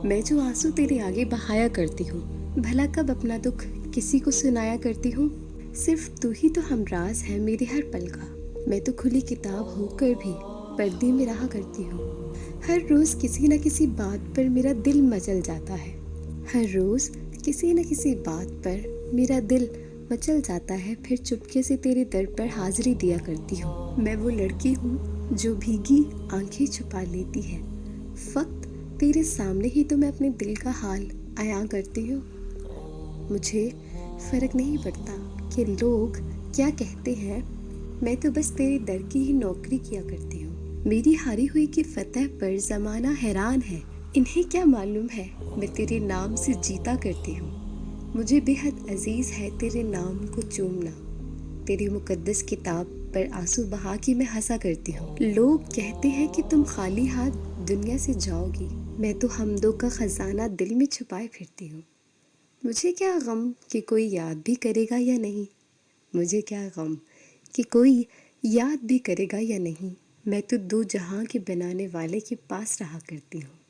میں جو आंसू तेरे आगे बहाया करती हूँ, भला कब अपना दुख किसी को सुनाया करती हूँ। सिर्फ तू ही तो हमराज है मेरे हर पल का, मैं तो खुली किताब होकर भी पर्दे में रहा करती हूँ। हर रोज़ किसी न किसी बात पर मेरा दिल मचल जाता है, हर रोज़ किसी न किसी बात पर मेरा दिल मचल जाता है, फिर चुपके से तेरे दर पर हाज़िरी दिया करती हूँ। मैं वो लड़की हूँ जो भीगी आंखें छुपा लेती है, फ़क़्त तेरे सामने ही तो मैं अपने दिल का हाल अयां करती हूँ। मुझे फ़र्क नहीं पड़ता कि लोग क्या कहते हैं, मैं तो बस तेरे दर की ही नौकरी किया करती हूँ। मेरी हारी हुई की फतह पर ज़माना हैरान है, इन्हें क्या मालूम है मैं तेरे नाम से जीता करती हूँ। मुझे बेहद अजीज़ है तेरे नाम को चूमना, तेरी मुक़द्दस किताब पर आंसू बहा के मैं हंसा करती हूँ। लोग कहते हैं कि तुम खाली हाथ दुनिया से जाओगी, मैं तो हमदों का ख़जाना दिल में छुपाए फिरती हूँ। मुझे क्या गम कि कोई याद भी करेगा या नहीं, मुझे क्या गम कि कोई याद भी करेगा या नहीं, मैं तो दो जहां के बनाने वाले के पास रहा करती हूँ।